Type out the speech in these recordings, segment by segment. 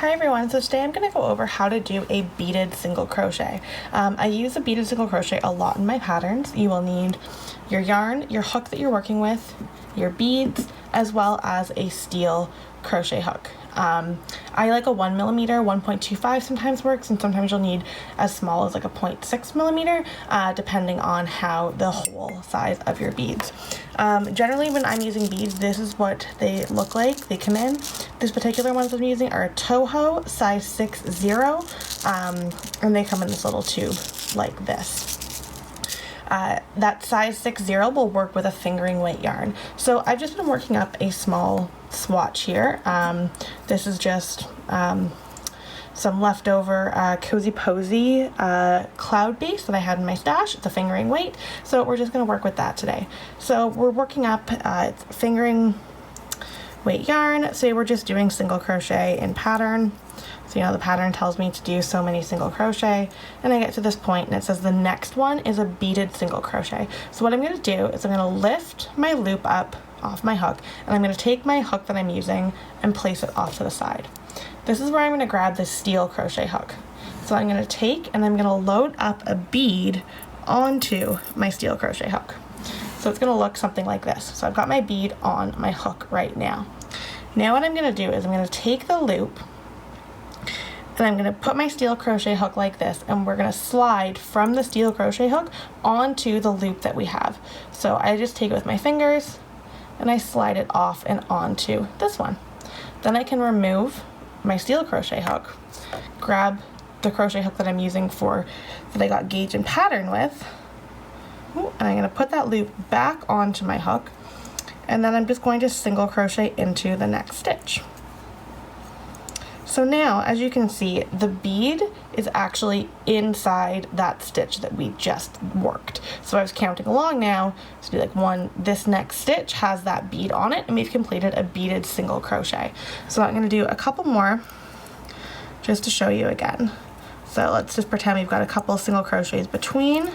Hi everyone, so today I'm going to go over how to do a beaded single crochet. I use a beaded single crochet a lot in my patterns. You will need your yarn, your hook that you're working with, your beads, as well as a steel crochet hook. I like a 1mm, 1.25 sometimes works, and sometimes you'll need as small as like a 0.6mm, depending on how the hole size of your beads. Generally when I'm using beads, this is what they look like. They come in. This particular ones I'm using are a Toho size 6-0, and they come in this little tube like this. That size 6-0 will work with a fingering weight yarn. So I've just been working up a small swatch here. This is just some leftover Cozy Posy cloud base that I had in my stash. It's a fingering weight, so we're just going to work with that today. So we're working up fingering weight yarn. So we're just doing single crochet in pattern. So the pattern tells me to do so many single crochet, and I get to this point and it says the next one is a beaded single crochet. So what I'm going to do is I'm going to lift my loop up off my hook, and I'm going to take my hook that I'm using and place it off to the side. This is where I'm going to grab this steel crochet hook. So I'm going to take and I'm going to load up a bead onto my steel crochet hook. So it's going to look something like this. So I've got my bead on my hook right now. Now what I'm going to do is I'm going to take the loop and I'm going to put my steel crochet hook like this, and we're going to slide from the steel crochet hook onto the loop that we have. So I just take it with my fingers and I slide it off and onto this one. Then I can remove my steel crochet hook, grab the crochet hook that I'm using that I got gauge and pattern with, and I'm going to put that loop back onto my hook, and then I'm just going to single crochet into the next stitch. So now, as you can see, the bead is actually inside that stitch that we just worked. So I was counting along now, so it'd be like one, this next stitch has that bead on it, and we've completed a beaded single crochet. So I'm going to do a couple more just to show you again. So let's just pretend we've got a couple of single crochets between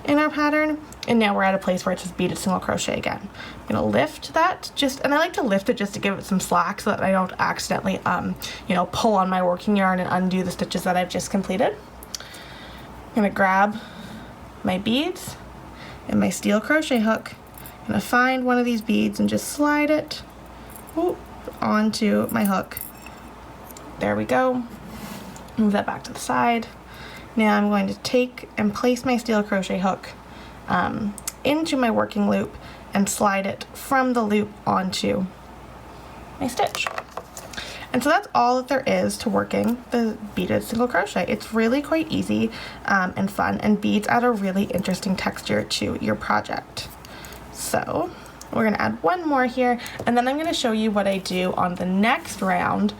in our pattern, and now we're at a place where it says beaded single crochet again. I'm going to lift that and I like to lift it just to give it some slack so that I don't accidentally pull on my working yarn and undo the stitches that I've just completed. I'm going to grab my beads and my steel crochet hook. I'm going to find one of these beads and just slide it onto my hook. There we go. Move that back to the side. Now I'm going to take and place my steel crochet hook into my working loop and slide it from the loop onto my stitch. And so that's all that there is to working the beaded single crochet. It's really quite easy and fun, and beads add a really interesting texture to your project. So we're going to add one more here, and then I'm going to show you what I do on the next round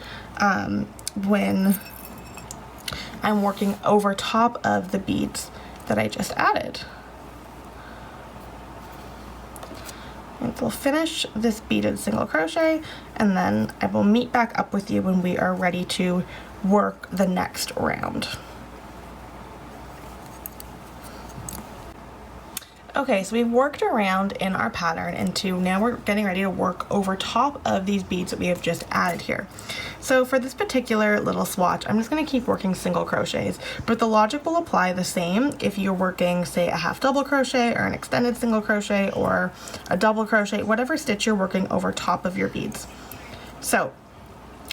when I'm working over top of the beads that I just added. And we'll finish this beaded single crochet, and then I will meet back up with you when we are ready to work the next round. Okay, so we've worked around in our pattern now we're getting ready to work over top of these beads that we have just added here. So for this particular little swatch, I'm just going to keep working single crochets, but the logic will apply the same if you're working, say, a half double crochet or an extended single crochet or a double crochet, whatever stitch you're working over top of your beads. So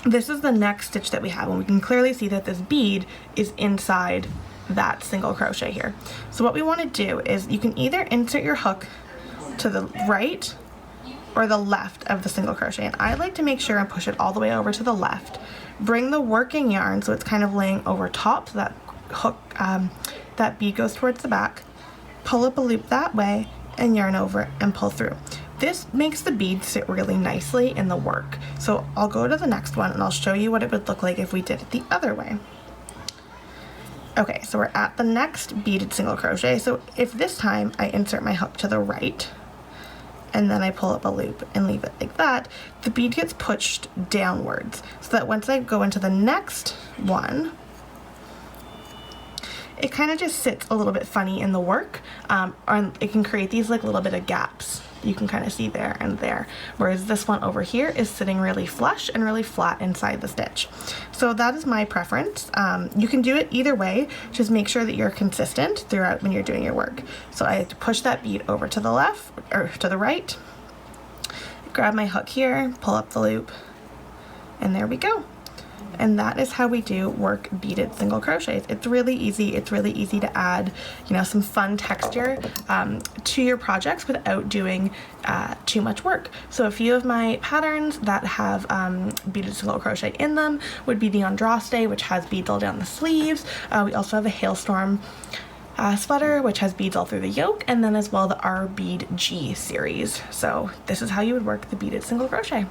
this is the next stitch that we have, and we can clearly see that this bead is inside that single crochet here. So what we want to do is you can either insert your hook to the right or the left of the single crochet, and I like to make sure and push it all the way over to the left. Bring the working yarn so it's kind of laying over top, so that hook, that bead goes towards the back. Pull up a loop that way and yarn over and pull through. This makes the bead sit really nicely in the work. So I'll go to the next one and I'll show you what it would look like if we did it the other way. Okay, so we're at the next beaded single crochet. So if this time I insert my hook to the right and then I pull up a loop and leave it like that, the bead gets pushed downwards, so that once I go into the next one, it kind of just sits a little bit funny in the work, or it can create these like little bit of gaps You can kind of see there and there, whereas this one over here is sitting really flush and really flat inside the stitch. So that is my preference. You can do it either way, just make sure that you're consistent throughout when you're doing your work. So I have to push that bead over to the left or to the right, grab my hook here, pull up the loop, and there we go. And that is how we do work beaded single crochets. It's really easy. It's really easy to add, you know, some fun texture to your projects without doing too much work. So a few of my patterns that have beaded single crochet in them would be the Andraste, which has beads all down the sleeves. We also have a Hailstorm sweater, which has beads all through the yoke, and then as well the R Bead G series. So this is how you would work the beaded single crochet.